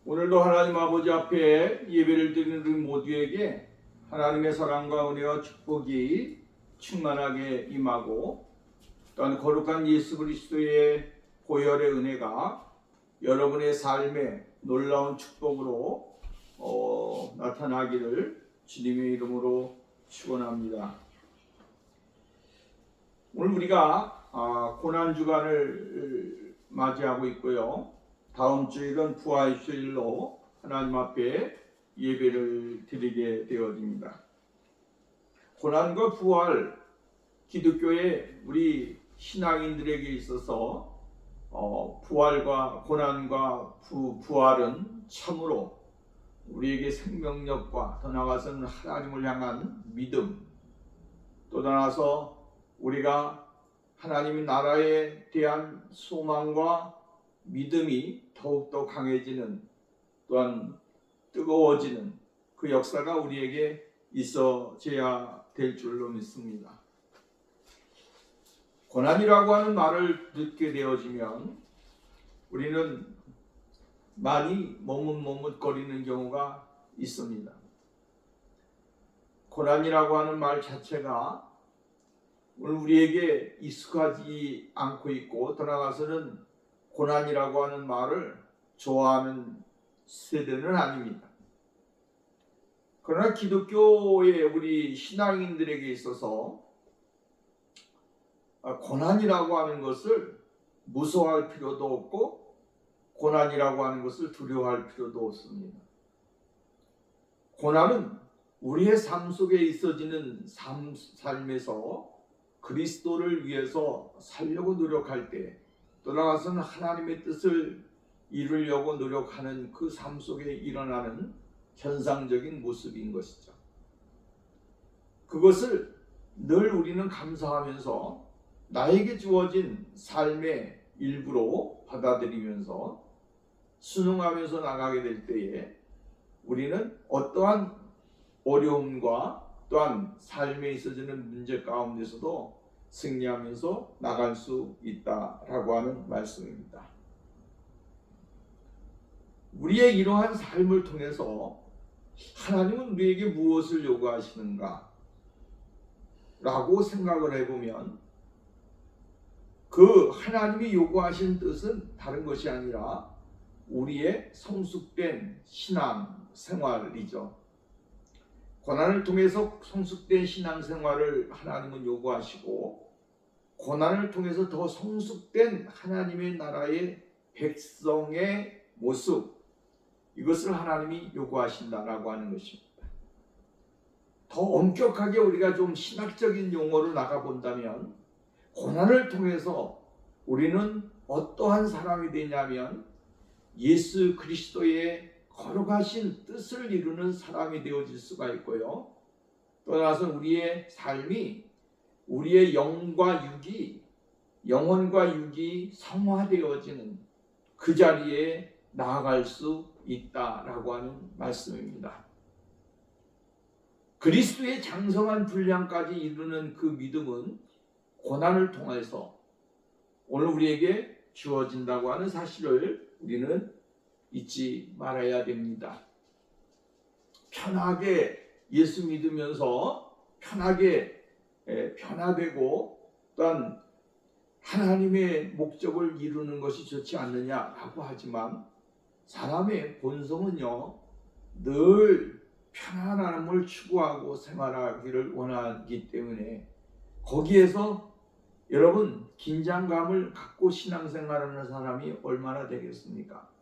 오늘도 하나님 아버지 앞에 예배를 드리는 우리 모두에게 하나님의 사랑과 은혜와 축복이 충만하게 임하고, 또한 거룩한 예수 그리스도의 보혈의 은혜가 여러분의 삶에 놀라운 축복으로 나타나기를 주님의 이름으로 축원합니다. 오늘 우리가 고난주간을 맞이하고 있고요. 다음 주일은 부활주일로 하나님 앞에 예배를 드리게 되어집니다. 고난과 부활, 기독교의 우리 신앙인들에게 있어서 부활과 고난과 부활은 참으로 우리에게 생명력과 더 나아가서는 하나님을 향한 믿음, 또 나아가서 우리가 하나님의 나라에 대한 소망과 믿음이 더욱더 강해지는, 또한 뜨거워지는 그 역사가 우리에게 있어져야 될 줄로 믿습니다. 고난이라고 하는 말을 듣게 되어지면 우리는 많이 머뭇머뭇거리는 경우가 있습니다. 고난이라고 하는 말 자체가 오늘 우리에게 익숙하지 않고 있고, 더 나아가서는 고난이라고 하는 말을 좋아하는 세대는 아닙니다. 그러나 기독교의 우리 신앙인들에게 있어서 고난이라고 하는 것을 무서워할 필요도 없고, 고난이라고 하는 것을 두려워할 필요도 없습니다. 고난은 우리의 삶 속에 있어지는 삶에서 그리스도를 위해서 살려고 노력할 때, 또 나아가서는 하나님의 뜻을 이루려고 노력하는 그 삶 속에 일어나는 현상적인 모습인 것이죠. 그것을 늘 우리는 감사하면서 나에게 주어진 삶의 일부로 받아들이면서 순응하면서 나가게 될 때에 우리는 어떠한 어려움과 또한 삶에 있어지는 문제 가운데서도 승리하면서 나갈 수 있다라고 하는 말씀입니다. 우리의 이러한 삶을 통해서 하나님은 우리에게 무엇을 요구하시는가 라고 생각을 해보면, 그 하나님이 요구하신 뜻은 다른 것이 아니라 우리의 성숙된 신앙 생활이죠. 고난을 통해서 성숙된 신앙생활을 하나님은 요구하시고, 고난을 통해서 더 성숙된 하나님의 나라의 백성의 모습, 이것을 하나님이 요구하신다라고 하는 것입니다. 더 엄격하게 우리가 좀 신학적인 용어로 나가본다면, 고난을 통해서 우리는 어떠한 사람이 되냐면 예수 그리스도의 거룩하신 뜻을 이루는 사람이 되어질 수가 있고요. 또 나서 우리의 삶이, 우리의 영과 육이, 영혼과 육이 성화되어지는 그 자리에 나아갈 수 있다라고 하는 말씀입니다. 그리스도의 장성한 분량까지 이루는 그 믿음은 고난을 통해서 오늘 우리에게 주어진다고 하는 사실을 우리는 잊지 말아야 됩니다. 편하게 예수 믿으면서 편하게 변화되고, 또한 하나님의 목적을 이루는 것이 좋지 않느냐라고 하지만, 사람의 본성은요 늘 편안함을 추구하고 생활하기를 원하기 때문에, 거기에서 여러분 긴장감을 갖고 신앙생활하는 사람이 얼마나 되겠습니까?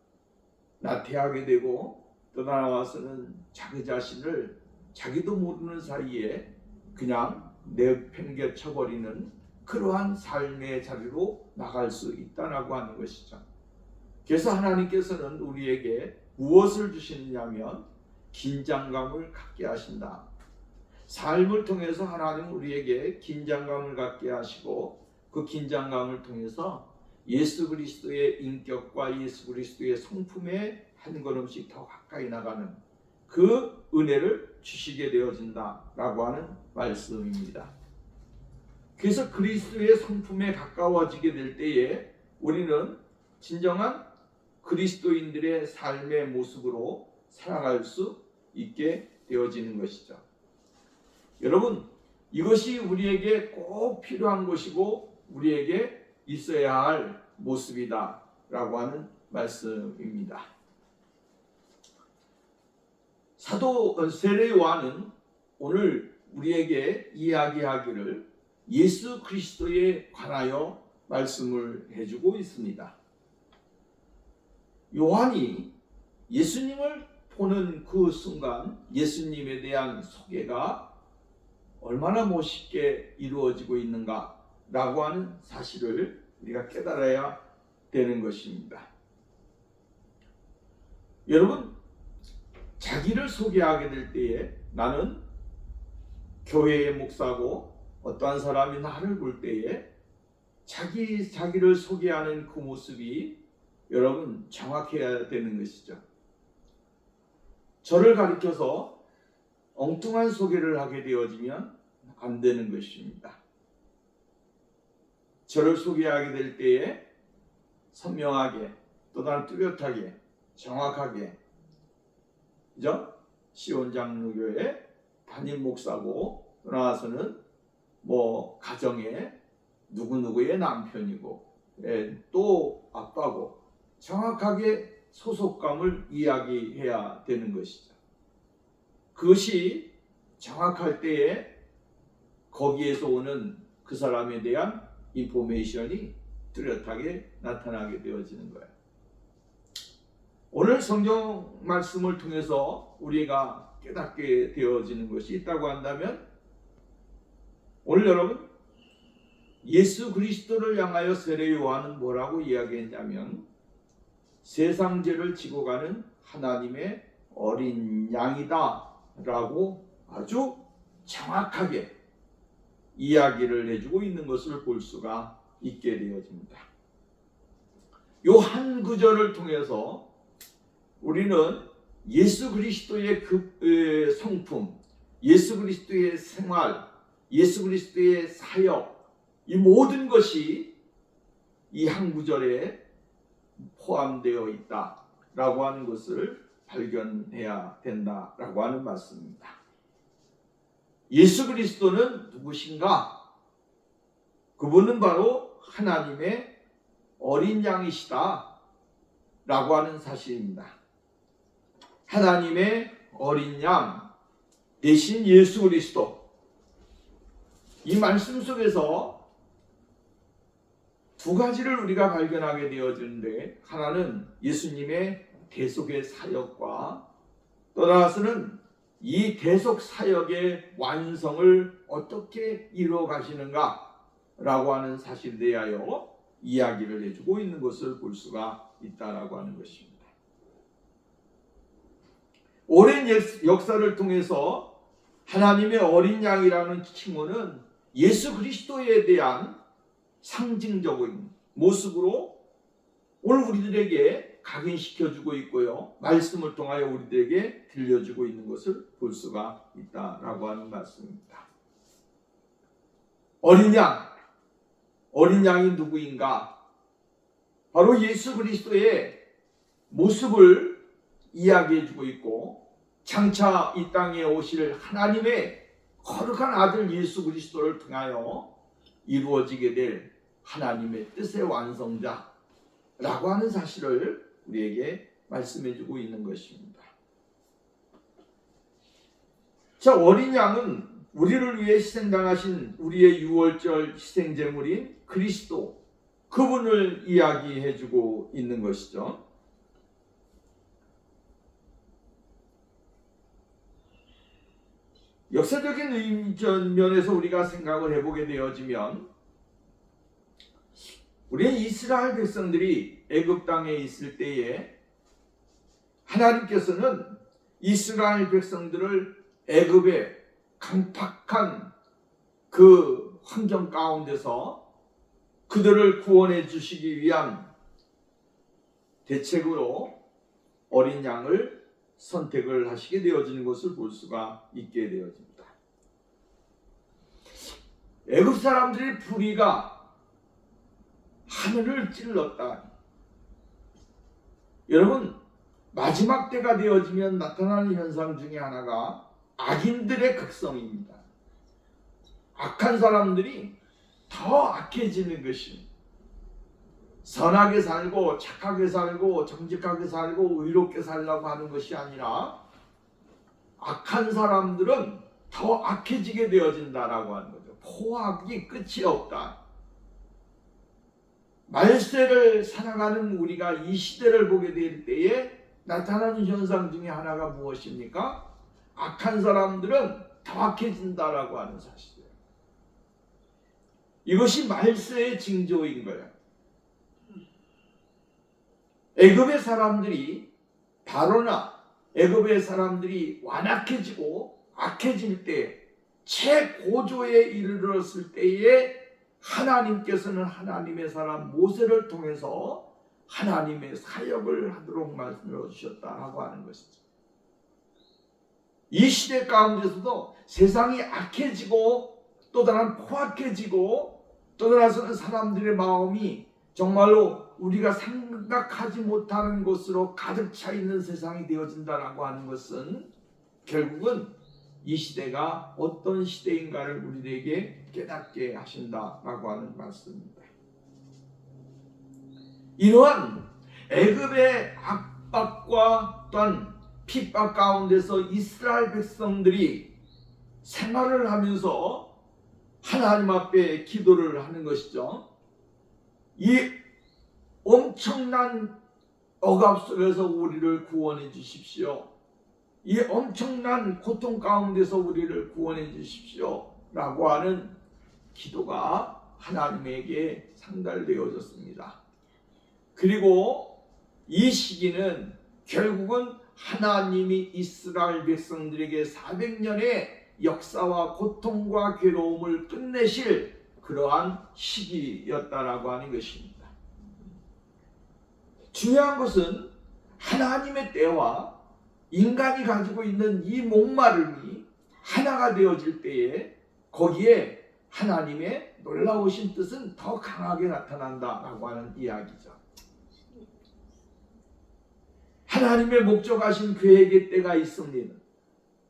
나태하게 되고, 또 나와서는 자기 자신을 자기도 모르는 사이에 그냥 내팽개쳐버리는 그러한 삶의 자리로 나갈 수 있다라고 하는 것이죠. 그래서 하나님께서는 우리에게 무엇을 주시느냐면 긴장감을 갖게 하신다. 삶을 통해서 하나님은 우리에게 긴장감을 갖게 하시고, 그 긴장감을 통해서 예수 그리스도의 인격과 예수 그리스도의 성품에 한 걸음씩 더 가까이 나가는 그 은혜를 주시게 되어진다라고 하는 말씀입니다. 그래서 그리스도의 성품에 가까워지게 될 때에 우리는 진정한 그리스도인들의 삶의 모습으로 살아갈 수 있게 되어지는 것이죠. 여러분, 이것이 우리에게 꼭 필요한 것이고 우리에게 있어야 할 모습이다 라고 하는 말씀입니다. 사도 세례 요한은 오늘 우리에게 이야기하기를 예수 그리스도에 관하여 말씀을 해주고 있습니다. 요한이 예수님을 보는 그 순간 예수님에 대한 소개가 얼마나 멋있게 이루어지고 있는가 라고 하는 사실을 우리가 깨달아야 되는 것입니다. 여러분, 자기를 소개하게 될 때에 나는 교회의 목사고 어떠한 사람이 나를 볼 때에 자기를 소개하는 그 모습이 여러분 정확해야 되는 것이죠. 저를 가리켜서 엉뚱한 소개를 하게 되어지면 안 되는 것입니다. 저를 소개하게 될 때에 선명하게 또는 뚜렷하게 정확하게, 그죠? 시온장로교회 담임 목사고 또 나와서는 가정에 누구누구의 남편이고 또 아빠고 정확하게 소속감을 이야기해야 되는 것이죠. 그것이 정확할 때에 거기에서 오는 그 사람에 대한 인포메이션이 뚜렷하게 나타나게 되어지는 거예요. 오늘 성경 말씀을 통해서 우리가 깨닫게 되어지는 것이 있다고 한다면, 오늘 여러분 예수 그리스도를 향하여 세례 요한은 뭐라고 이야기했냐면 세상 죄를 지고 가는 하나님의 어린 양이다 라고 아주 정확하게 이야기를 해주고 있는 것을 볼 수가 있게 되어집니다. 요 한 구절을 통해서 우리는 예수 그리스도의 그 성품, 예수 그리스도의 생활, 예수 그리스도의 사역, 이 모든 것이 이 한 구절에 포함되어 있다라고 하는 것을 발견해야 된다라고 하는 말씀입니다. 예수 그리스도는 누구신가? 그분은 바로 하나님의 어린 양이시다 라고 하는 사실입니다. 하나님의 어린 양 대신 예수 그리스도, 이 말씀 속에서 두 가지를 우리가 발견하게 되어지는데, 하나는 예수님의 대속의 사역과 또 나아가서는 이 대속 사역의 완성을 어떻게 이루어 가시는가 라고 하는 사실에 대하여 이야기를 해주고 있는 것을 볼 수가 있다라고 하는 것입니다. 오랜 역사를 통해서 하나님의 어린 양이라는 칭호는 예수 그리스도에 대한 상징적인 모습으로 오늘 우리들에게 각인시켜주고 있고요, 말씀을 통하여 우리들에게 들려주고 있는 것을 볼 수가 있다라고 하는 말씀입니다. 어린 양이 누구인가? 바로 예수 그리스도의 모습을 이야기해주고 있고, 장차 이 땅에 오실 하나님의 거룩한 아들 예수 그리스도를 통하여 이루어지게 될 하나님의 뜻의 완성자라고 하는 사실을 우리에게 말씀해주고 있는 것입니다. 자, 어린 양은 우리를 위해 희생당하신 우리의 유월절 희생제물인 그리스도, 그분을 이야기해주고 있는 것이죠. 역사적인 면에서 우리가 생각을 해보게 되어지면, 우리는 이스라엘 백성들이 애굽 땅에 있을 때에 하나님께서는 이스라엘 백성들을 애굽의 강팍한 그 환경 가운데서 그들을 구원해 주시기 위한 대책으로 어린 양을 선택을 하시게 되어지는 것을 볼 수가 있게 되어집니다. 애굽 사람들의 불의가 하늘을 찔렀다. 여러분, 마지막 때가 되어지면 나타나는 현상 중에 하나가 악인들의 극성입니다. 악한 사람들이 더 악해지는 것입니다. 선하게 살고 착하게 살고 정직하게 살고 의롭게 살라고 하는 것이 아니라 악한 사람들은 더 악해지게 되어진다라고 하는 거죠. 포악이 끝이 없다. 말세를 살아가는 우리가 이 시대를 보게 될 때에 나타나는 현상 중에 하나가 무엇입니까? 악한 사람들은 더 악해진다라고 하는 사실이에요. 이것이 말세의 징조인 거예요. 애굽의 사람들이 바로나 애굽의 사람들이 완악해지고 악해질 때 최고조에 이르렀을 때에 하나님께서는 하나님의 사람 모세를 통해서 하나님의 사역을 하도록 말씀을 주셨다라고 하는 것이죠. 이 시대 가운데서도 세상이 악해지고 또 다른 포악해지고 또 다른 사람들의 마음이 정말로 우리가 생각하지 못하는 것으로 가득 차 있는 세상이 되어진다라고 하는 것은 결국은 이 시대가 어떤 시대인가를 우리에게 깨닫게 하신다라고 하는 말씀입니다. 이러한 애굽의 압박과 또한 핍박 가운데서 이스라엘 백성들이 생활을 하면서 하나님 앞에 기도를 하는 것이죠. 이 엄청난 억압 속에서 우리를 구원해 주십시오. 이 엄청난 고통 가운데서 우리를 구원해 주십시오 라고 하는 기도가 하나님에게 상달되어졌습니다. 그리고 이 시기는 결국은 하나님이 이스라엘 백성들에게 400년의 역사와 고통과 괴로움을 끝내실 그러한 시기였다라고 하는 것입니다. 중요한 것은 하나님의 때와 인간이 가지고 있는 이 목마름이 하나가 되어질 때에 거기에 하나님의 놀라우신 뜻은 더 강하게 나타난다라고 하는 이야기죠. 하나님의 목적하신 계획의 때가 있습니다.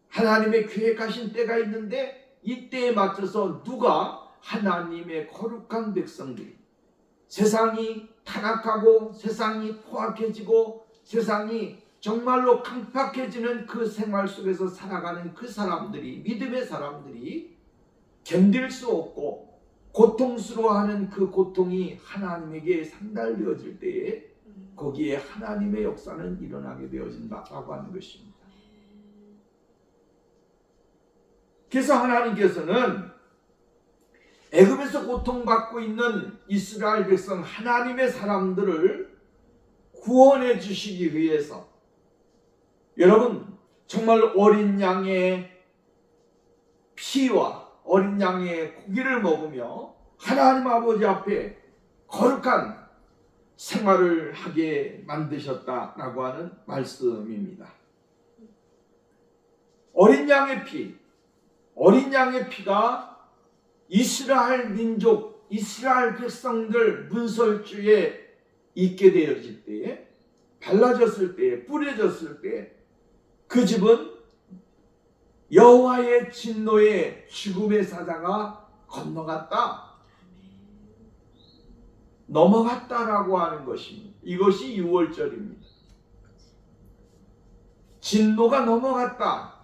하나님의 계획하신 때가 있는데 이 때에 맞춰서 누가 하나님의 거룩한 백성들이 세상이 타락하고 세상이 포악해지고 세상이 정말로 강팍해지는 그 생활 속에서 살아가는 그 사람들이 믿음의 사람들이 견딜 수 없고 고통스러워하는 그 고통이 하나님에게 상달되어질 때에 거기에 하나님의 역사는 일어나게 되어진다라고 하는 것입니다. 그래서 하나님께서는 애굽에서 고통받고 있는 이스라엘 백성 하나님의 사람들을 구원해 주시기 위해서 여러분 정말 어린 양의 피와 어린 양의 고기를 먹으며 하나님 아버지 앞에 거룩한 생활을 하게 만드셨다라고 하는 말씀입니다. 어린 양의 피가 이스라엘 민족, 이스라엘 백성들 문설주에 있게 되어질 때에 발라졌을 때에 뿌려졌을 때에 그 집은 여호와의 진노의 죽음의 사자가 넘어갔다라고 하는 것입니다. 이것이 6월절입니다. 진노가 넘어갔다,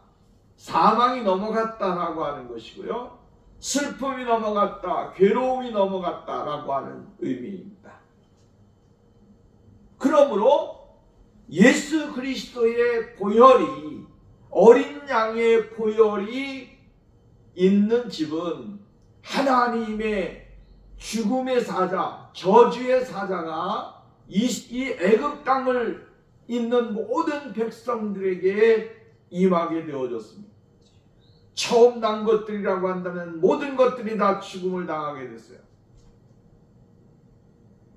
사망이 넘어갔다라고 하는 것이고요. 슬픔이 넘어갔다, 괴로움이 넘어갔다라고 하는 의미입니다. 그러므로 예수 그리스도의 보혈이 어린 양의 보혈이 있는 집은 하나님의 죽음의 사자, 저주의 사자가 이 애굽 땅을 있는 모든 백성들에게 임하게 되어졌습니다. 처음 난 것들이라고 한다면 모든 것들이 다 죽음을 당하게 됐어요.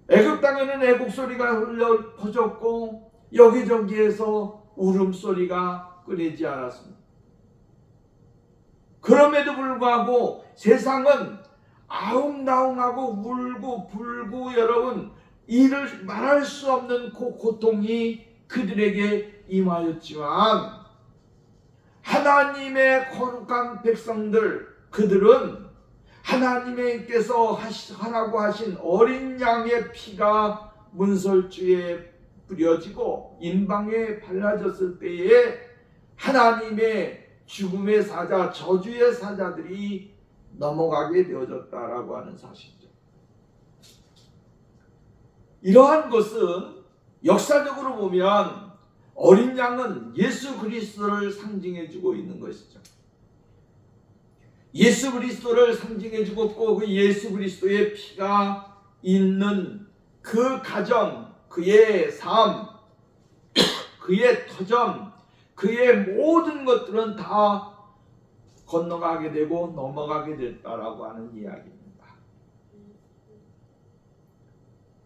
애굽 땅에는 애국 소리가 흘러 퍼졌고 여기저기에서 울음소리가 끊이지 않았습니다. 그럼에도 불구하고 세상은 아웅다웅하고 울고 불고 여러분 이를 말할 수 없는 그 고통이 그들에게 임하였지만 하나님의 거룩한 백성들, 그들은 하나님께서 하라고 하신 어린 양의 피가 문설주에 뿌려지고 인방에 발라졌을 때에 하나님의 죽음의 사자, 저주의 사자들이 넘어가게 되어졌다라고 하는 사실이죠. 이러한 것은 역사적으로 보면 어린 양은 예수 그리스도를 상징해주고 있는 것이죠. 예수 그리스도를 상징해주고 그 예수 그리스도의 피가 있는 그 가정, 그의 삶, 그의 터전, 그의 모든 것들은 다 건너가게 되고 넘어가게 됐다라고 하는 이야기입니다.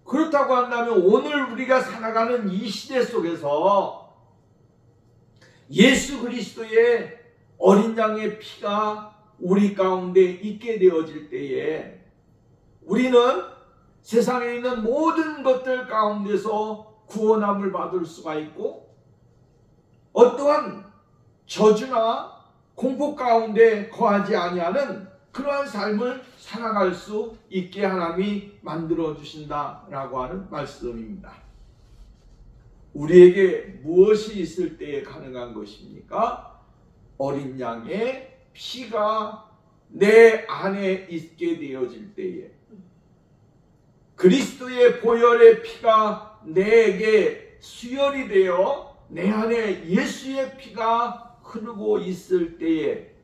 그렇다고 한다면 오늘 우리가 살아가는 이 시대 속에서 예수 그리스도의 어린 양의 피가 우리 가운데 있게 되어질 때에 우리는 세상에 있는 모든 것들 가운데서 구원함을 받을 수가 있고 어떠한 저주나 공포 가운데 거하지 아니하는 그러한 삶을 살아갈 수 있게 하나님이 만들어 주신다라고 하는 말씀입니다. 우리에게 무엇이 있을 때에 가능한 것입니까? 어린 양의 피가 내 안에 있게 되어질 때에 그리스도의 보혈의 피가 내게 수혈이 되어 내 안에 예수의 피가 흐르고 있을 때에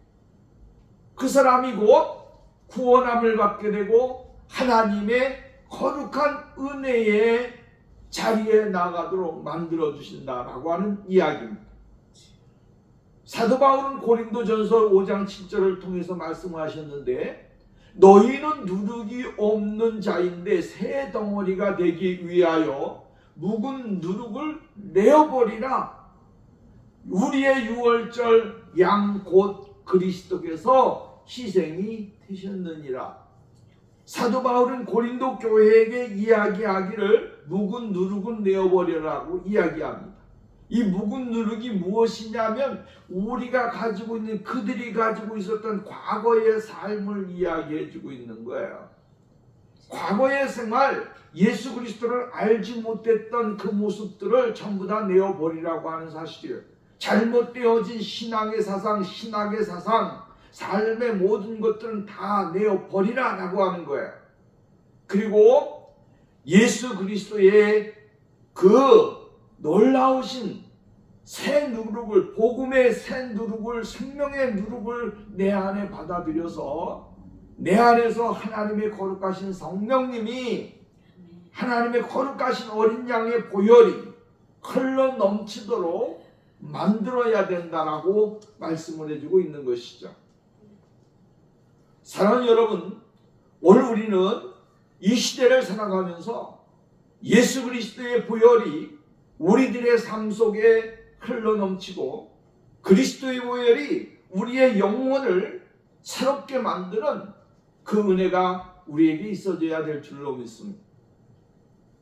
그 사람이 곧 구원함을 받게 되고 하나님의 거룩한 은혜의 자리에 나가도록 만들어 주신다라고 하는 이야기입니다. 사도 바울은 고린도전서 5장 7절을 통해서 말씀하셨는데 너희는 누룩이 없는 자인데 새 덩어리가 되기 위하여 묵은 누룩을 내어버리라. 우리의 유월절 양 곧 그리스도께서 희생이 되셨느니라. 사도 바울은 고린도 교회에게 이야기하기를 묵은 누룩은 내어버리라고 이야기합니다. 이 묵은 누룩이 무엇이냐면 우리가 가지고 있는 그들이 가지고 있었던 과거의 삶을 이야기해 주고 있는 거예요. 과거의 생활, 예수 그리스도를 알지 못했던 그 모습들을 전부 다 내어버리라고 하는 사실이에요. 잘못되어진 신앙의 사상, 신학의 사상, 삶의 모든 것들은 다 내어버리라라고 하는 거예요. 그리고 예수 그리스도의 그 놀라우신 새 누룩을, 복음의 새 누룩을, 생명의 누룩을 내 안에 받아들여서 내 안에서 하나님의 거룩하신 성령님이 하나님의 거룩하신 어린 양의 보혈이 흘러 넘치도록 만들어야 된다라고 말씀을 해주고 있는 것이죠. 사랑하는 여러분, 오늘 우리는 이 시대를 살아가면서 예수 그리스도의 보혈이 우리들의 삶 속에 흘러넘치고 그리스도의 보혈이 우리의 영혼을 새롭게 만드는 그 은혜가 우리에게 있어져야 될 줄로 믿습니다.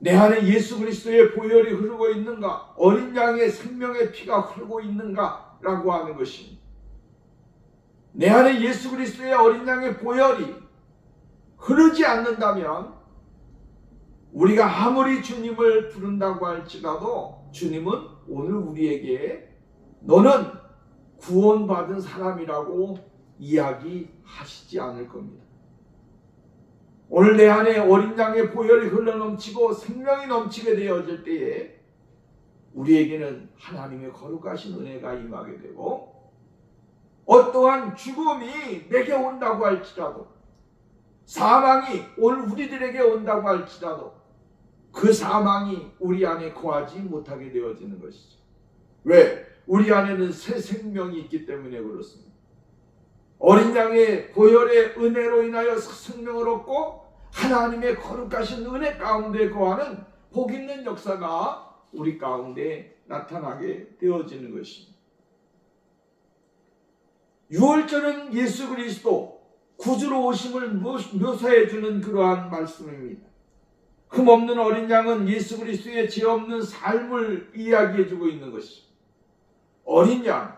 내 안에 예수 그리스도의 보혈이 흐르고 있는가? 어린 양의 생명의 피가 흐르고 있는가? 라고 하는 것입니다. 내 안에 예수 그리스도의 어린 양의 보혈이 흐르지 않는다면 우리가 아무리 주님을 부른다고 할지라도 주님은 오늘 우리에게 너는 구원받은 사람이라고 이야기하시지 않을 겁니다. 오늘 내 안에 어린 양의 보혈이 흘러넘치고 생명이 넘치게 되어질 때에 우리에게는 하나님의 거룩하신 은혜가 임하게 되고 어떠한 죽음이 내게 온다고 할지라도 사망이 오늘 우리들에게 온다고 할지라도 그 사망이 우리 안에 거하지 못하게 되어지는 것이죠. 왜? 우리 안에는 새 생명이 있기 때문에 그렇습니다. 어린 양의 보혈의 은혜로 인하여 생명을 얻고 하나님의 거룩하신 은혜 가운데 거하는 복 있는 역사가 우리 가운데 나타나게 되어지는 것입니다. 유월절은 예수 그리스도 구주로 오심을 묘사해 주는 그러한 말씀입니다. 흠없는 어린 양은 예수 그리스도의 죄 없는 삶을 이야기해주고 있는 것이, 어린 양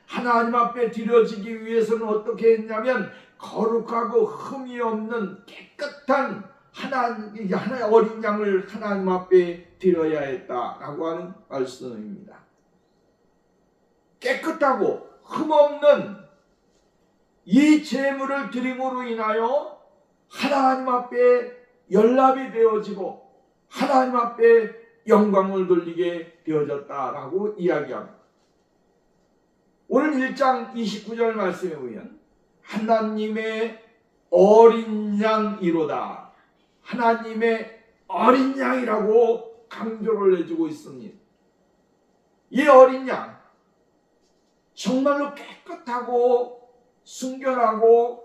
하나님 앞에 드려지기 위해서는 어떻게 했냐면 거룩하고 흠이 없는 깨끗한 하나의 어린 양을 하나님 앞에 드려야 했다라고 하는 말씀입니다. 깨끗하고 흠없는 이 제물을 드림으로 인하여 하나님 앞에 연락이 되어지고 하나님 앞에 영광을 돌리게 되어졌다라고 이야기합니다. 오늘 1장 29절 말씀에 보면 하나님의 어린 양이로다, 하나님의 어린 양이라고 강조를 해주고 있습니다. 이 어린 양 정말로 깨끗하고 순결하고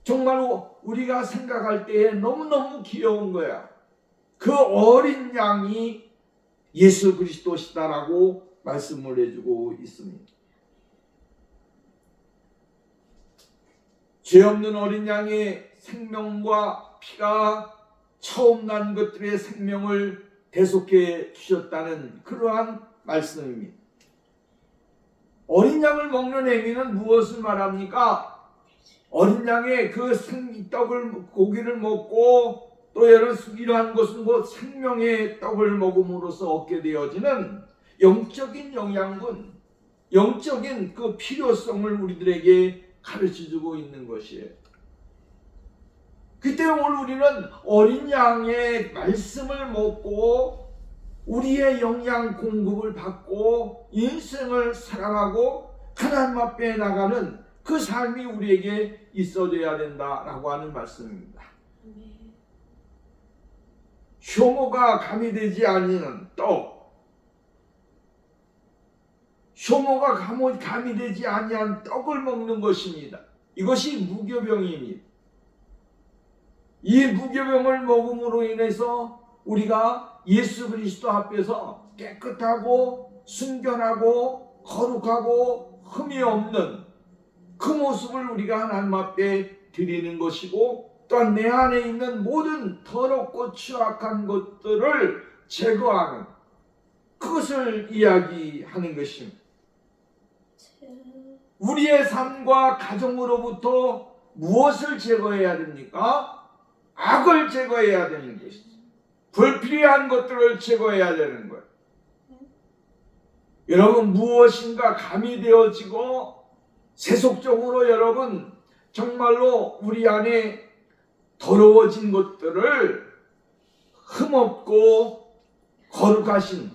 정말로 우리가 생각할 때에 너무너무 귀여운 거야. 그 어린 양이 예수 그리스도시다라고 말씀을 해주고 있습니다. 죄 없는 어린 양의 생명과 피가 처음 난 것들의 생명을 대속해 주셨다는 그러한 말씀입니다. 어린 양을 먹는 행위는 무엇을 말합니까? 어린 양의 그 고기를 먹고 또 이러한 것은 생명의 떡을 먹음으로써 얻게 되어지는 영적인 영양분, 영적인 그 필요성을 우리들에게 가르쳐주고 있는 것이에요. 그때 오늘 우리는 어린 양의 말씀을 먹고 우리의 영양 공급을 받고 인생을 살아가고 하나님 앞에 나가는 그 삶이 우리에게 있어져야 된다라고 하는 말씀입니다. 효모가 가미되지 아니하는 떡, 효모가 가미되지 아니한 떡을 먹는 것입니다. 이것이 무교병입니다. 이 무교병을 먹음으로 인해서 우리가 예수 그리스도 앞에서 깨끗하고 순결하고 거룩하고 흠이 없는 그 모습을 우리가 하나님 앞에 드리는 것이고, 또한 내 안에 있는 모든 더럽고 추악한 것들을 제거하는 그것을 이야기하는 것입니다. 우리의 삶과 가정으로부터 무엇을 제거해야 됩니까? 악을 제거해야 되는 것이죠. 불필요한 것들을 제거해야 되는 거예요. 여러분, 무엇인가 가미되어지고 세속적으로 여러분 정말로 우리 안에 더러워진 것들을 흠없고 거룩하신,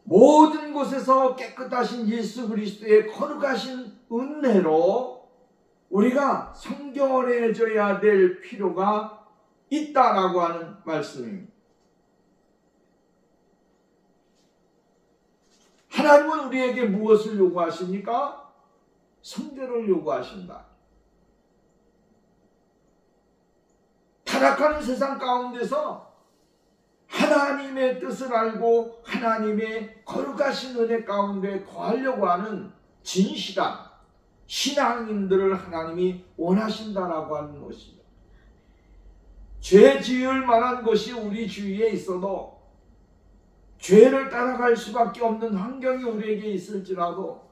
모든 곳에서 깨끗하신 예수 그리스도의 거룩하신 은혜로 우리가 성결해져야 될 필요가 있다라고 하는 말씀입니다. 하나님은 우리에게 무엇을 요구하십니까? 성결을 요구하신다. 타락하는 세상 가운데서 하나님의 뜻을 알고 하나님의 거룩하신 은혜 가운데 거하려고 하는 진실한 신앙인들을 하나님이 원하신다라고 하는 것입니다. 죄 지을 만한 것이 우리 주위에 있어도, 죄를 따라갈 수밖에 없는 환경이 우리에게 있을지라도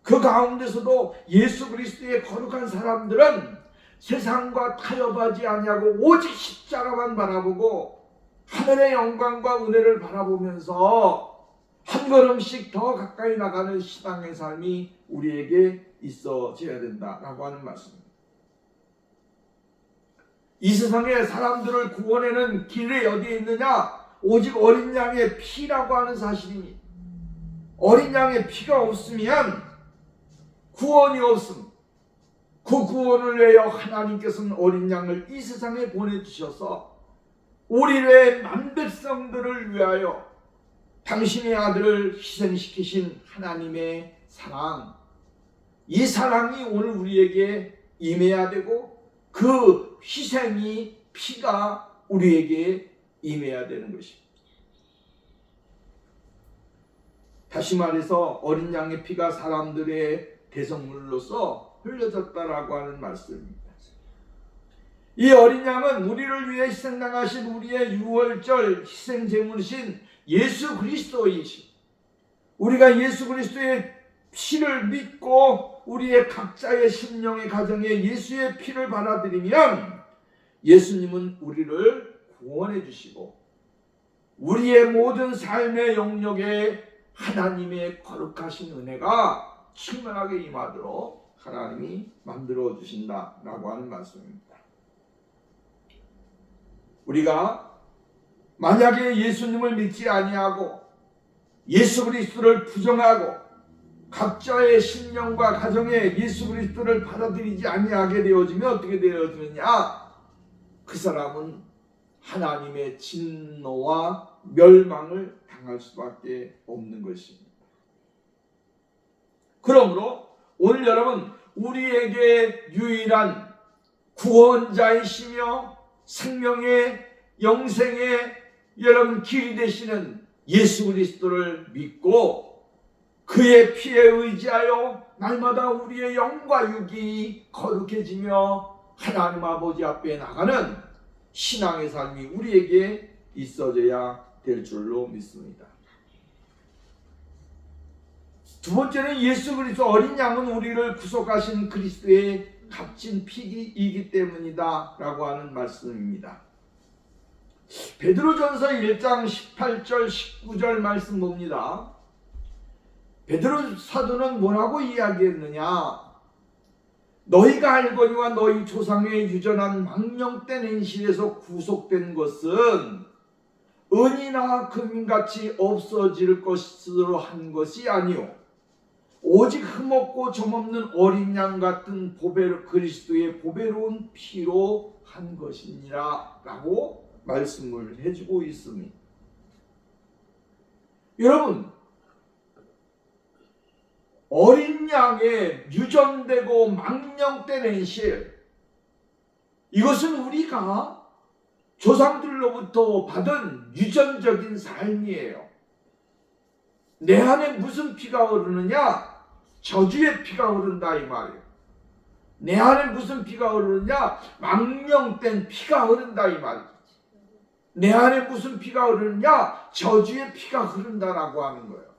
그 가운데서도 예수 그리스도의 거룩한 사람들은 세상과 타협하지 아니하고 오직 십자가만 바라보고 하늘의 영광과 은혜를 바라보면서 한 걸음씩 더 가까이 나가는 신앙의 삶이 우리에게 있어져야 된다라고 하는 말씀입니다. 이 세상에 사람들을 구원하는 길이 어디에 있느냐? 오직 어린 양의 피라고 하는 사실입니다. 어린 양의 피가 없으면 구원이 없습니다. 그 구원을 위하여 하나님께서는 어린 양을 이 세상에 보내주셔서 우리의 만백성들을 위하여 당신의 아들을 희생시키신 하나님의 사랑, 이 사랑이 오늘 우리에게 임해야 되고 그 희생이, 피가 우리에게 임해야 되는 것입니다. 다시 말해서 어린 양의 피가 사람들의 대성물로서 흘려졌다라고 하는 말씀입니다. 이 어린 양은 우리를 위해 희생당하신 우리의 유월절 희생제물이신 예수 그리스도이신, 우리가 예수 그리스도의 피를 믿고 우리의 각자의 심령의 가정에 예수의 피를 받아들이면 예수님은 우리를 구원해 주시고 우리의 모든 삶의 영역에 하나님의 거룩하신 은혜가 충만하게 임하도록 하나님이 만들어 주신다라고 하는 말씀입니다. 우리가 만약에 예수님을 믿지 아니하고 예수 그리스도를 부정하고 각자의 심령과 가정에 예수 그리스도를 받아들이지 아니하게 되어지면 어떻게 되어지느냐? 그 사람은 하나님의 진노와 멸망을 당할 수밖에 없는 것입니다. 그러므로 오늘 여러분, 우리에게 유일한 구원자이시며 생명의 영생의 여러분 길이 되시는 예수 그리스도를 믿고 그의 피에 의지하여 날마다 우리의 영과 육이 거룩해지며 하나님 아버지 앞에 나가는 신앙의 삶이 우리에게 있어져야 될 줄로 믿습니다. 두 번째는 예수 그리스도 어린 양은 우리를 구속하신 그리스도의 값진 피이기 때문이다 라고 하는 말씀입니다. 베드로전서 1장 18절 19절 말씀 봅니다. 베드로 사도는 뭐라고 이야기했느냐? 너희가 알거니와 너희 조상의 유전한 망령된 행실에서 구속된 것은 은이나 금같이 없어질 것으로 한 것이 아니요 오직 흠없고 점없는 어린 양 같은 그리스도의 보배로운 피로 한 것이니라 라고 말씀을 해주고 있습니다. 여러분, 어린 양의 유전되고 망령된 행실, 이것은 우리가 조상들로부터 받은 유전적인 삶이에요. 내 안에 무슨 피가 흐르느냐? 저주의 피가 흐른다 이 말이에요. 내 안에 무슨 피가 흐르느냐? 망령된 피가 흐른다 이 말이에요. 내 안에 무슨 피가 흐르느냐? 저주의 피가 흐른다라고 하는 거예요.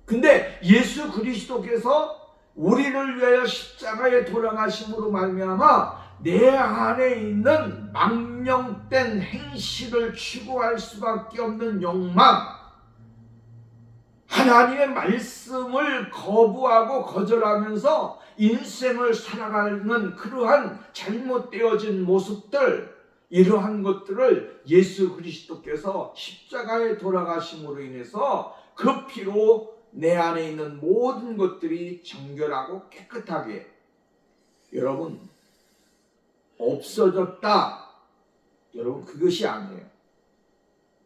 근데 예수 그리스도께서 우리를 위하여 십자가에 돌아가심으로 말미암아 내 안에 있는 망령된 행실을 추구할 수밖에 없는 욕망, 하나님의 말씀을 거부하고 거절하면서 인생을 살아가는 그러한 잘못되어진 모습들, 이러한 것들을 예수 그리스도께서 십자가에 돌아가심으로 인해서 그 피로 내 안에 있는 모든 것들이 정결하고 깨끗하게 여러분 없어졌다. 여러분 그것이 아니에요.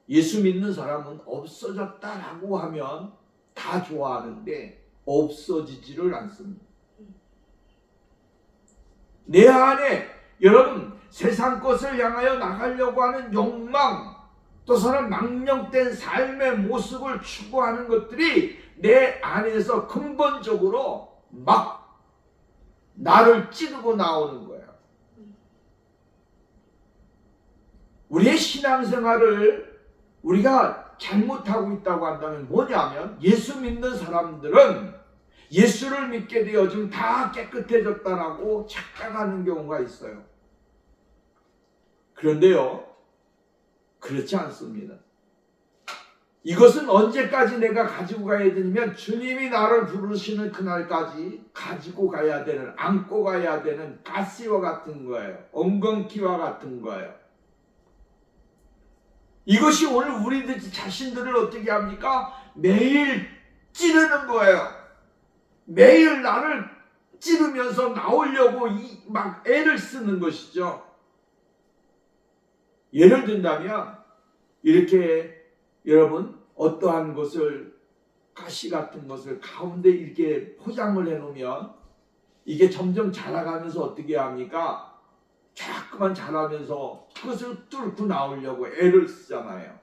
예수 믿는 사람은 없어졌다라고 하면 다 좋아하는데 없어지지를 않습니다. 내 안에 여러분 세상 것을 향하여 나가려고 하는 욕망, 또 사람 망령된 삶의 모습을 추구하는 것들이 내 안에서 근본적으로 막 나를 찌르고 나오는 거예요. 우리의 신앙생활을 우리가 잘못하고 있다고 한다면 뭐냐면, 예수 믿는 사람들은 예수를 믿게 되어지면 다 깨끗해졌다라고 착각하는 경우가 있어요. 그런데요, 그렇지 않습니다. 이것은 언제까지 내가 가지고 가야 되냐면 주님이 나를 부르시는 그날까지 가지고 가야 되는, 안고 가야 되는 가시와 같은 거예요. 엉겅퀴와 같은 거예요. 이것이 오늘 우리들 자신들을 어떻게 합니까? 매일 찌르는 거예요. 매일 나를 찌르면서 나오려고 막 애를 쓰는 것이죠. 예를 든다면 이렇게 여러분 어떠한 것을, 가시 같은 것을 가운데 이렇게 포장을 해놓으면 이게 점점 자라가면서 어떻게 합니까? 자꾸만 자라면서 그것을 뚫고 나오려고 애를 쓰잖아요.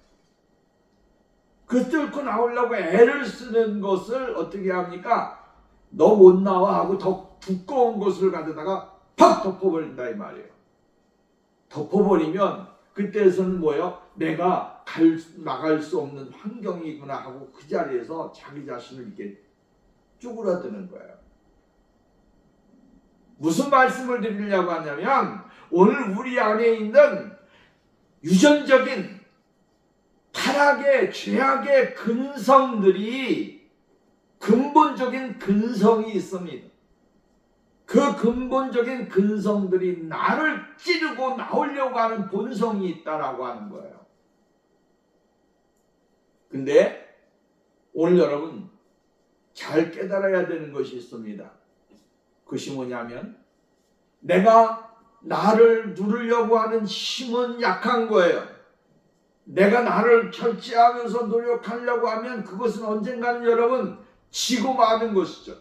그 뚫고 나오려고 애를 쓰는 것을 어떻게 합니까? 너 못 나와 하고 더 두꺼운 것을 가져다가 팍 덮어버린다 이 말이에요. 덮어버리면 그때에서는 뭐예요? 내가 나갈 수 없는 환경이구나 하고 그 자리에서 자기 자신을 이렇게 쭈그러드는 거예요. 무슨 말씀을 드리려고 하냐면 오늘 우리 안에 있는 유전적인 타락의 죄악의 근성들이 근본적인 근성이 있습니다. 그 근본적인 근성들이 나를 찌르고 나오려고 하는 본성이 있다라고 하는 거예요. 근데 오늘 여러분 잘 깨달아야 되는 것이 있습니다. 그것이 뭐냐면 내가 나를 누르려고 하는 힘은 약한 거예요. 내가 나를 절제하면서 노력하려고 하면 그것은 언젠가는 여러분 지고 마는 것이죠.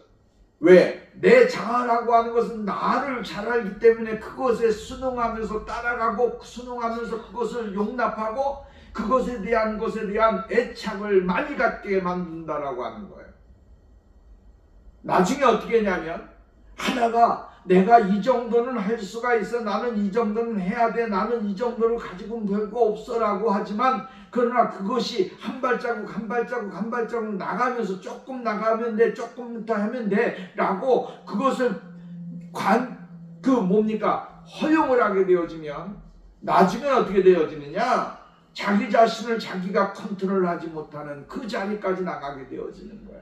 왜? 내 자아라고 하는 것은 나를 잘 알기 때문에 그것에 순응하면서 따라가고 순응하면서 그것을 용납하고 그것에 대한 애착을 많이 갖게 만든다라고 하는 거예요. 나중에 어떻게 했냐면 하나가 내가 이 정도는 할 수가 있어, 나는 이 정도는 해야 돼, 나는 이 정도를 가지고는 별거 없어라고 하지만 그러나 그것이 한 발자국 나가면서 조금 나가면 돼, 조금 더 하면 돼 라고 그것을 허용을 하게 되어지면 나중에 어떻게 되어지느냐, 자기 자신을 자기가 컨트롤하지 못하는 그 자리까지 나가게 되어지는 거야.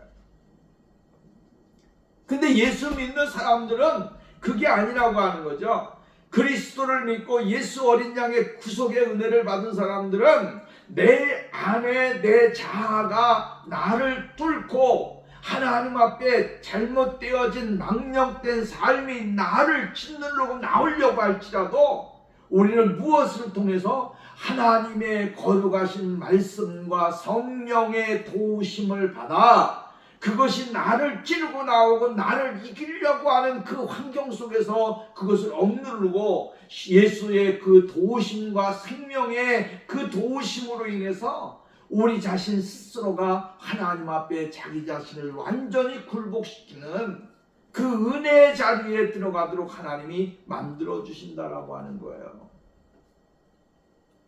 근데 예수 믿는 사람들은 그게 아니라고 하는 거죠. 그리스도를 믿고 예수 어린 양의 구속의 은혜를 받은 사람들은 내 안에 내 자아가 나를 뚫고 하나님 앞에 잘못되어진 망령된 삶이 나를 짓누르고 나오려고 할지라도 우리는 무엇을 통해서 하나님의 거룩하신 말씀과 성령의 도우심을 받아 그것이 나를 찌르고 나오고 나를 이기려고 하는 그 환경 속에서 그것을 억누르고 예수의 그 도우심과 생명의 그 도우심으로 인해서 우리 자신 스스로가 하나님 앞에 자기 자신을 완전히 굴복시키는 그 은혜의 자리에 들어가도록 하나님이 만들어 주신다라고 하는 거예요.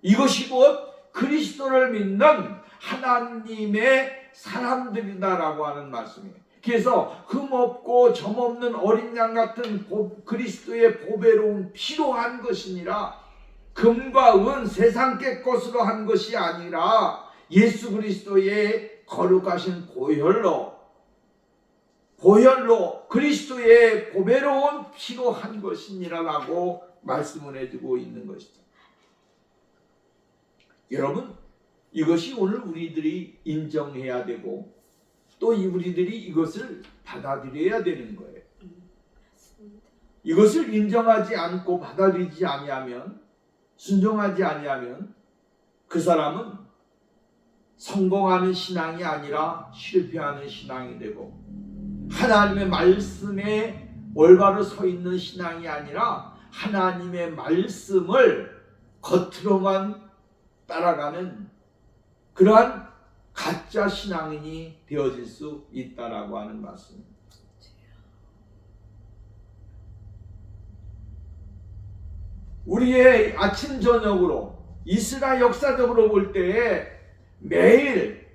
이것이 곧 그리스도를 믿는 하나님의 사람들이다라고 하는 말씀이에요. 그래서 흠없고 점없는 어린 양 같은 그리스도의 보배로운 피로 한 것이니라, 금과 은 세상의 것으로 한 것이 아니라 예수 그리스도의 거룩하신 보혈로 그리스도의 보배로운 피로 한 것이니라라고 말씀을 해주고 있는 것이죠. 여러분, 이것이 오늘 우리들이 인정해야 되고 또 우리들이 이것을 받아들여야 되는 거예요. 이것을 인정하지 않고 받아들이지 아니하면, 순종하지 아니하면 그 사람은 성공하는 신앙이 아니라 실패하는 신앙이 되고, 하나님의 말씀에 올바로 서 있는 신앙이 아니라 하나님의 말씀을 겉으로만 따라가는 그러한 가짜 신앙인이 되어질 수 있다라고 하는 말씀입니다. 우리의 아침 저녁으로 이스라엘 역사적으로 볼 때에 매일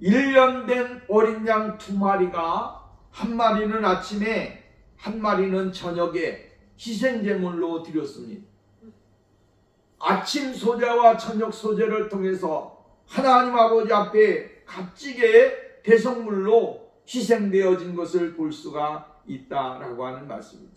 1년 된 어린 양 2마리가 한 마리는 아침에 한 마리는 저녁에 희생제물로 드렸습니다. 아침 소제와 저녁 소제를 통해서 하나님 아버지 앞에 값지게 대성물로 희생되어진 것을 볼 수가 있다라고 하는 말씀입니다.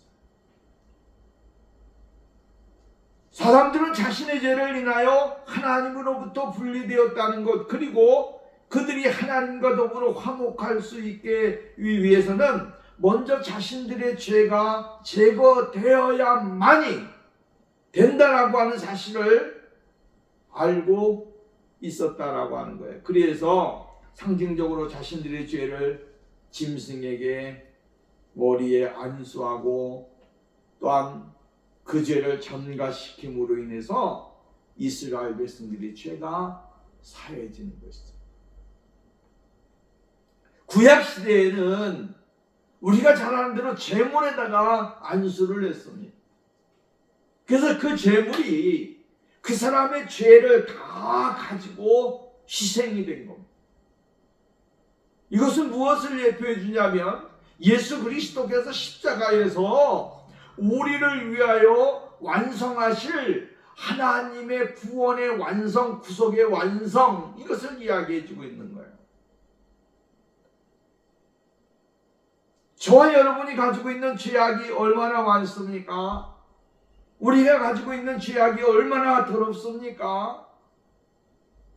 사람들은 자신의 죄를 인하여 하나님으로부터 분리되었다는 것, 그리고 그들이 하나님과 더불어 화목할 수 있게 위해서는 먼저 자신들의 죄가 제거되어야만이 된다라고 하는 사실을 알고 있었다라고 하는 거예요. 그래서 상징적으로 자신들의 죄를 짐승에게 머리에 안수하고 또한 그 죄를 전가시킴으로 인해서 이스라엘 백성들의 죄가 사해지는 것이죠. 구약시대에는 우리가 잘 아는 대로 제물에다가 안수를 했습니다. 그래서 그 제물이 그 사람의 죄를 다 가지고 희생이 된 겁니다. 이것은 무엇을 예표해 주냐면 예수 그리스도께서 십자가에서 우리를 위하여 완성하실 하나님의 구원의 완성, 구속의 완성, 이것을 이야기해 주고 있는 거예요. 저와 여러분이 가지고 있는 죄악이 얼마나 많습니까? 우리가 가지고 있는 죄악이 얼마나 더럽습니까?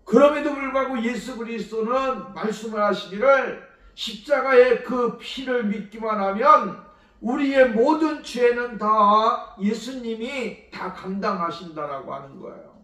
그럼에도 불구하고 예수 그리스도는 말씀을 하시기를 십자가의 그 피를 믿기만 하면 우리의 모든 죄는 다 예수님이 다 감당하신다라고 하는 거예요.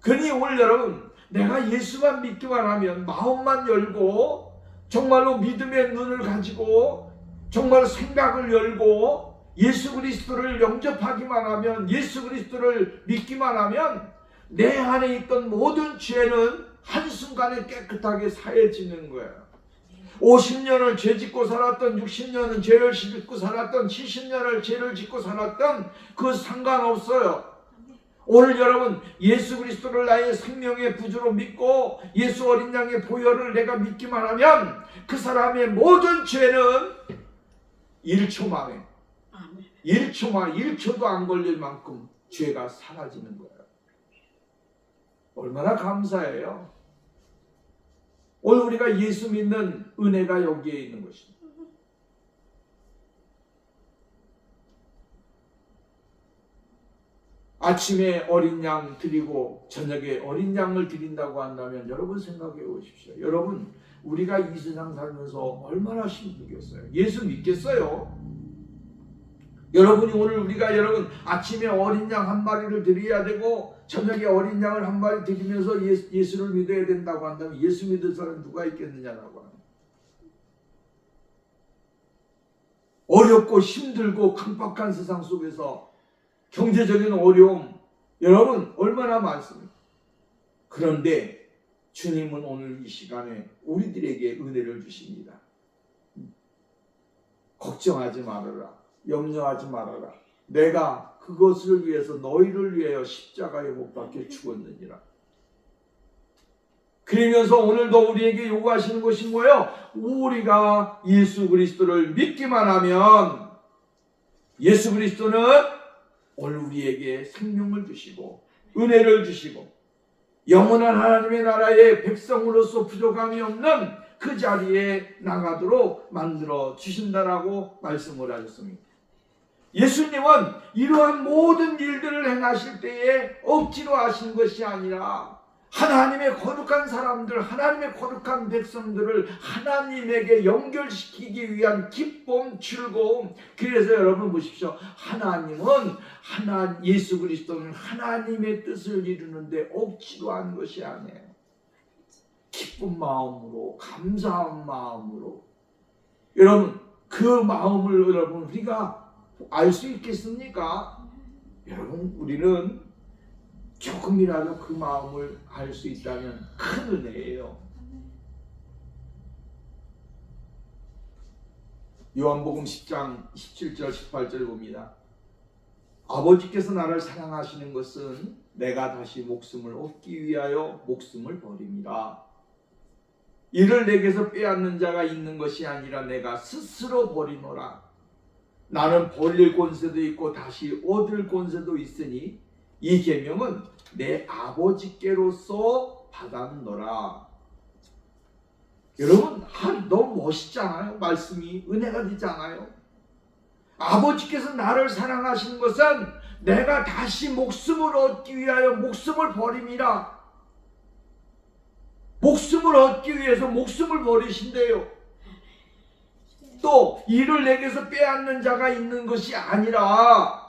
그러니 오늘 여러분, 내가 예수만 믿기만 하면, 마음만 열고 정말로 믿음의 눈을 가지고 정말 생각을 열고 예수 그리스도를 영접하기만 하면, 예수 그리스도를 믿기만 하면 내 안에 있던 모든 죄는 한순간에 깨끗하게 사해지는 거예요. 50년을 죄 짓고 살았던, 60년은 죄를 짓고 살았던, 70년을 죄를 짓고 살았던 그 상관없어요. 오늘 여러분 예수 그리스도를 나의 생명의 구주로 믿고 예수 어린 양의 보혈을 내가 믿기만 하면 그 사람의 모든 죄는 1초 만에 1초도 안 걸릴 만큼 죄가 사라지는 거예요. 얼마나 감사해요. 오늘 우리가 예수 믿는 은혜가 여기에 있는 것입니다. 아침에 어린 양 드리고 저녁에 어린 양을 드린다고 한다면 여러분 생각해 보십시오. 여러분, 우리가 이 세상 살면서 얼마나 힘들겠어요. 예수 믿겠어요? 여러분이 오늘 여러분 아침에 어린 양 한 마리를 드려야 되고 저녁에 어린 양을 한 마리 드리면서 예수를 믿어야 된다고 한다면 예수 믿을 사람 누가 있겠느냐라고 하는. 어렵고 힘들고 강박한 세상 속에서 경제적인 어려움 여러분 얼마나 많습니까? 그런데 주님은 오늘 이 시간에 우리들에게 은혜를 주십니다. 걱정하지 말아라. 염려하지 말아라. 내가 그것을 위해서 너희를 위하여 십자가에 못 박혀 죽었느니라. 그러면서 오늘도 우리에게 요구하시는 것이 뭐예요? 우리가 예수 그리스도를 믿기만 하면 예수 그리스도는 오늘 우리에게 생명을 주시고 은혜를 주시고 영원한 하나님의 나라의 백성으로서 부족함이 없는 그 자리에 나가도록 만들어 주신다라고 말씀을 하셨습니다. 예수님은 이러한 모든 일들을 행하실 때에 억지로 하신 것이 아니라 하나님의 거룩한 사람들, 하나님의 거룩한 백성들을 하나님에게 연결시키기 위한 기쁨, 즐거움. 그래서 여러분 보십시오. 예수 그리스도는 하나님의 뜻을 이루는데 억지로 한 것이 아니에요. 기쁜 마음으로, 감사한 마음으로. 여러분, 그 마음을 여러분 우리가 알 수 있겠습니까? 여러분, 우리는 조금이라도 그 마음을 알 수 있다면 큰 은혜예요. 요한복음 10장 17절 18절 봅니다. 아버지께서 나를 사랑하시는 것은 내가 다시 목숨을 얻기 위하여 목숨을 버립니다. 이를 내게서 빼앗는 자가 있는 것이 아니라 내가 스스로 버리노라. 나는 버릴 권세도 있고 다시 얻을 권세도 있으니 이 계명은 내 아버지께로서 받았노라. 여러분, 너무 멋있잖아요. 말씀이 은혜가 되지 않아요? 아버지께서 나를 사랑하시는 것은 내가 다시 목숨을 얻기 위하여 목숨을 버립니다. 목숨을 얻기 위해서 목숨을 버리신대요. 또 이를 내게서 빼앗는 자가 있는 것이 아니라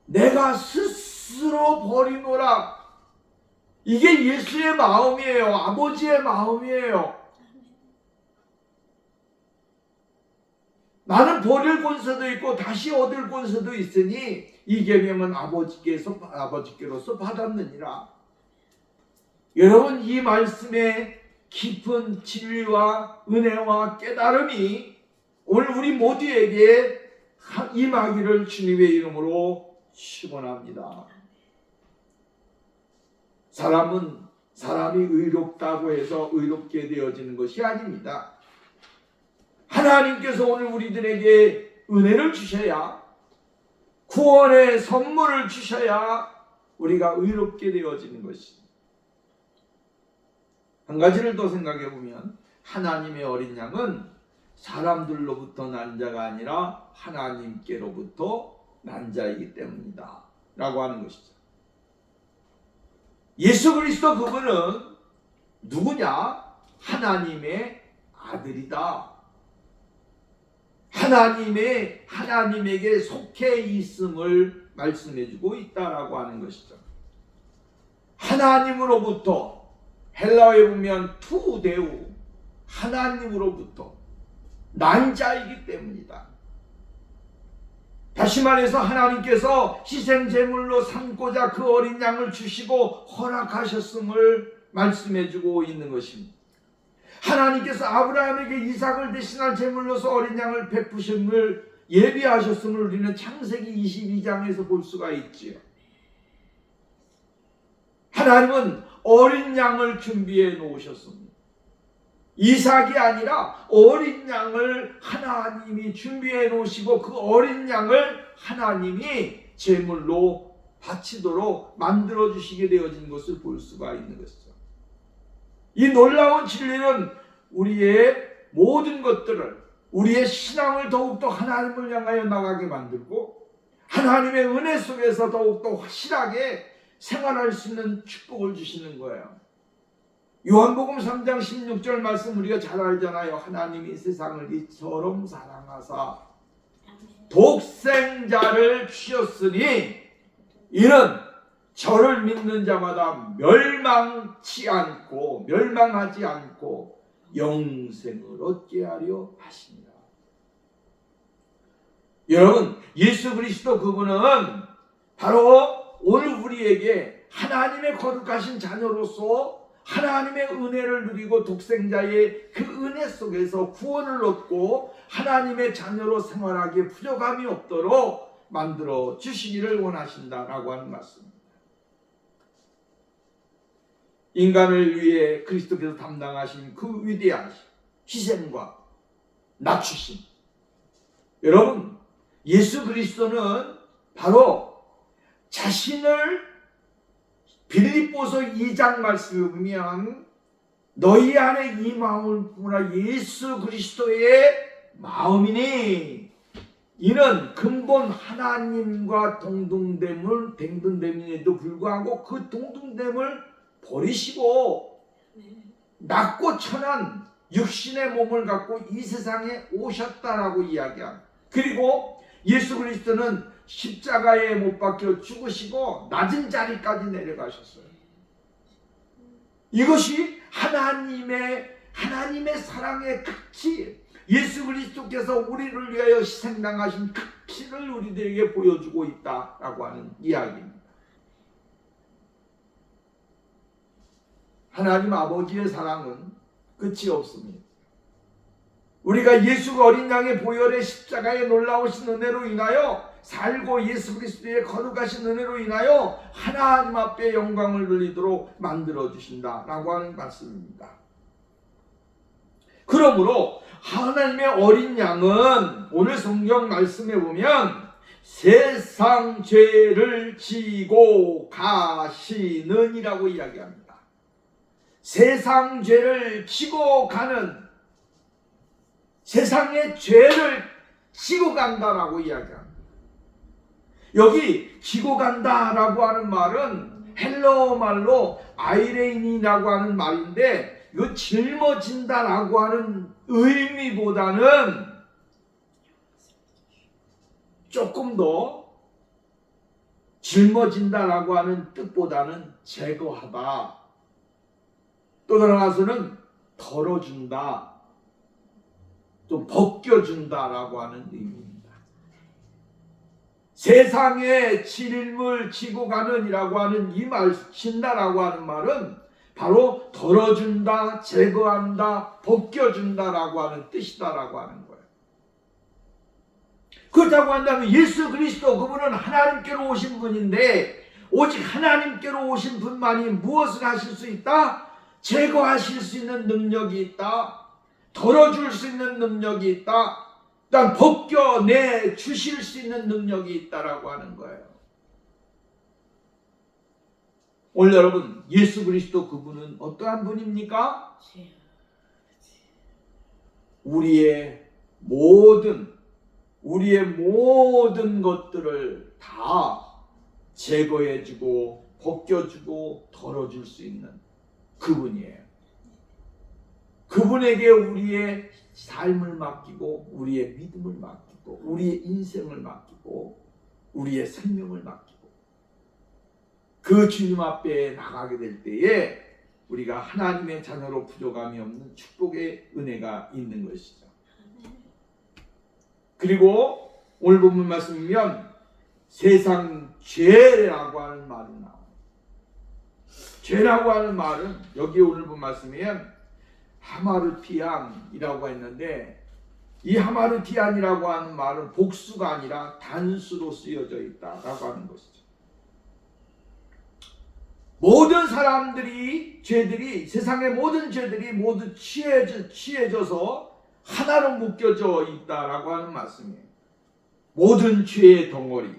내가 스스로 버리노라. 이게 예수의 마음이에요. 아버지의 마음이에요. 나는 버릴 권세도 있고 다시 얻을 권세도 있으니 이 계명은 아버지께로서 받았느니라. 여러분, 이 말씀의 깊은 진리와 은혜와 깨달음이 오늘 우리 모두에게 임하기를 주님의 이름으로 축원합니다. 사람이 의롭다고 해서 의롭게 되어지는 것이 아닙니다. 하나님께서 오늘 우리들에게 은혜를 주셔야, 구원의 선물을 주셔야 우리가 의롭게 되어지는 것입니다. 한 가지를 더 생각해 보면 하나님의 어린 양은 사람들로부터 난 자가 아니라 하나님께로부터 난 자이기 때문이다 라고 하는 것이죠. 예수 그리스도 그분은 누구냐? 하나님의 아들이다. 하나님에게 속해 있음을 말씀해주고 있다라고 하는 것이죠. 하나님으로부터, 헬라어에 보면 투데우, 하나님으로부터 난 자이기 때문이다. 다시 말해서 하나님께서 희생제물로 삼고자 그 어린 양을 주시고 허락하셨음을 말씀해주고 있는 것입니다. 하나님께서 아브라함에게 이삭을 대신할 제물로서 어린 양을 베푸심을 예비하셨음을 우리는 창세기 22장에서 볼 수가 있지요. 하나님은 어린 양을 준비해 놓으셨습니다. 이삭이 아니라 어린 양을 하나님이 준비해 놓으시고 그 어린 양을 하나님이 제물로 바치도록 만들어 주시게 되어진 것을 볼 수가 있는 것이죠. 이 놀라운 진리는 우리의 모든 것들을, 우리의 신앙을 더욱더 하나님을 향하여 나가게 만들고 하나님의 은혜 속에서 더욱더 확실하게 생활할 수 있는 축복을 주시는 거예요. 요한복음 3장 16절 말씀 우리가 잘 알잖아요. 하나님이 세상을 이처럼 사랑하사 독생자를 주셨으니 이는 저를 믿는 자마다 멸망하지 않고 영생을 얻게 하려 하십니다. 여러분, 예수 그리스도 그분은 바로 오늘 우리에게 하나님의 거룩하신 자녀로서 하나님의 은혜를 누리고 독생자의 그 은혜 속에서 구원을 얻고 하나님의 자녀로 생활하기에 부족함이 없도록 만들어 주시기를 원하신다라고 하는 말씀입니다. 인간을 위해 그리스도께서 담당하신 그 위대한 희생과 낮추심. 여러분, 예수 그리스도는 바로 자신을 빌립보서 2장 말씀을 보면 너희 안에 이 마음을 품으라 예수 그리스도의 마음이니 이는 근본 하나님과 동등됨에도 불구하고 그 동등됨을 버리시고 낮고 천한 육신의 몸을 갖고 이 세상에 오셨다라고 이야기합니다. 그리고 예수 그리스도는 십자가에 못 박혀 죽으시고 낮은 자리까지 내려가셨어요. 이것이 하나님의 사랑의 극치, 예수 그리스도께서 우리를 위하여 희생당하신 극치를 우리들에게 보여주고 있다라고 하는 이야기입니다. 하나님 아버지의 사랑은 끝이 없습니다. 우리가 예수가 어린 양의 보혈의 십자가의 놀라우신 은혜로 인하여 살고 예수 그리스도의 거룩하신 은혜로 인하여 하나님 앞에 영광을 돌리도록 만들어 주신다라고 하는 말씀입니다. 그러므로 하나님의 어린 양은 오늘 성경 말씀에 보면 세상 죄를 지고 가시는이라고 이야기합니다. 세상 죄를 지고 가는, 세상의 죄를 지고 간다라고 이야기합니다. 여기 지고 간다라고 하는 말은 헬라어 말로 아이레인이라고 하는 말인데 이거 짊어진다라고 하는 의미보다는 조금 더 짊어진다라고 하는 뜻보다는 제거하다, 또 나아가서는 덜어준다, 좀 벗겨준다라고 하는 의미입니다. 세상의 짐을 지고 가는이라고 하는 이 말, 신다라고 하는 말은 바로 덜어준다, 제거한다, 벗겨준다라고 하는 뜻이다라고 하는 거예요. 그렇다고 한다면 예수 그리스도 그분은 하나님께로 오신 분인데 오직 하나님께로 오신 분만이 무엇을 하실 수 있다? 제거하실 수 있는 능력이 있다. 덜어줄 수 있는 능력이 있다. 일단 벗겨내 주실 수 있는 능력이 있다라고 하는 거예요. 오늘 여러분 예수 그리스도 그분은 어떠한 분입니까? 우리의 모든 것들을 다 제거해주고 벗겨주고 덜어줄 수 있는 그분이에요. 그분에게 우리의 삶을 맡기고 우리의 믿음을 맡기고 우리의 인생을 맡기고 우리의 생명을 맡기고 그 주님 앞에 나가게 될 때에 우리가 하나님의 자녀로 부족함이 없는 축복의 은혜가 있는 것이죠. 그리고 오늘 본문 말씀이면 세상 죄라고 하는 말이 나와요. 죄라고 하는 말은 여기 오늘 본 말씀이면 하마르티안이라고 했는데 이 하마르티안이라고 하는 말은 복수가 아니라 단수로 쓰여져 있다라고 하는 것이죠. 모든 사람들이 세상의 모든 죄들이 모두 취해져서 하나로 묶여져 있다라고 하는 말씀이에요. 모든 죄의 덩어리.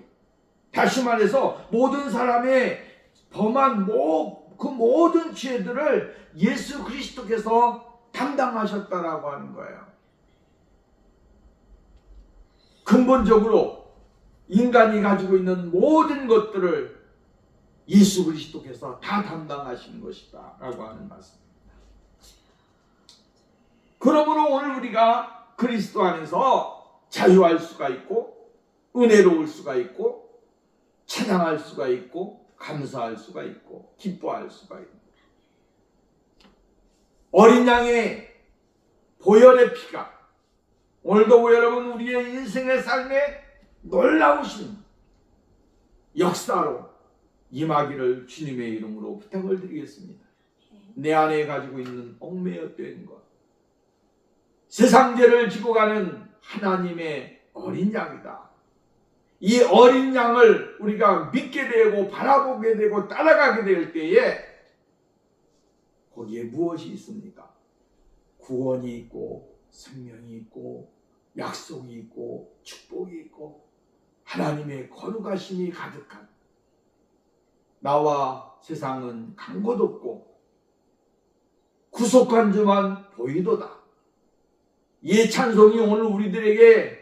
다시 말해서 모든 사람의 범한 그 모든 죄들을 예수 그리스도께서 담당하셨다라고 하는 거예요. 근본적으로 인간이 가지고 있는 모든 것들을 예수 그리스도께서 다 담당하시는 것이다 라고 하는 말씀입니다. 그러므로 오늘 우리가 그리스도 안에서 자유할 수가 있고 은혜로울 수가 있고 찬양할 수가 있고 감사할 수가 있고 기뻐할 수가 있고 어린 양의 보혈의 피가 오늘도 여러분 우리의 인생의 삶에 놀라우신 역사로 임하기를 주님의 이름으로 부탁을 드리겠습니다. 내 안에 가지고 있는 얽매여된 것, 세상 죄를 지고 가는 하나님의 어린 양이다. 이 어린 양을 우리가 믿게 되고 바라보게 되고 따라가게 될 때에 거기에 무엇이 있습니까? 구원이 있고 생명이 있고 약속이 있고 축복이 있고 하나님의 거룩하심이 가득한 나와 세상은 간 곳 없고 구속한 주만 보이도다. 이 찬송이 오늘 우리들에게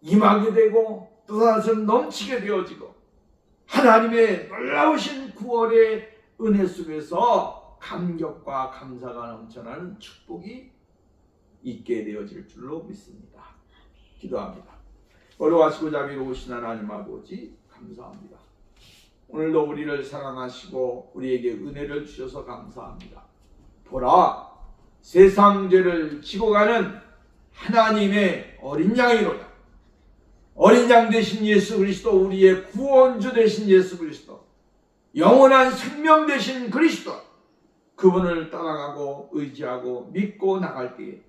임하게 되고 또다시 넘치게 되어지고 하나님의 놀라우신 구원의 은혜 속에서 감격과 감사가 넘쳐나는 축복이 있게 되어질 줄로 믿습니다. 기도합니다. 어려워하시고 자비로우신 하나님 아버지 감사합니다. 오늘도 우리를 사랑하시고 우리에게 은혜를 주셔서 감사합니다. 보라, 세상 죄를 지고 가는 하나님의 어린 양이로다. 어린 양 되신 예수 그리스도, 우리의 구원주 되신 예수 그리스도, 영원한 생명 되신 그리스도, 그분을 따라가고 의지하고 믿고 나갈 때에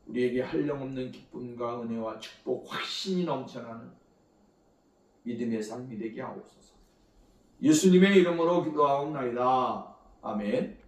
우리에게 한량없는 기쁨과 은혜와 축복, 확신이 넘쳐나는 믿음의 삶이 되게 하옵소서. 예수님의 이름으로 기도하옵나이다. 아멘.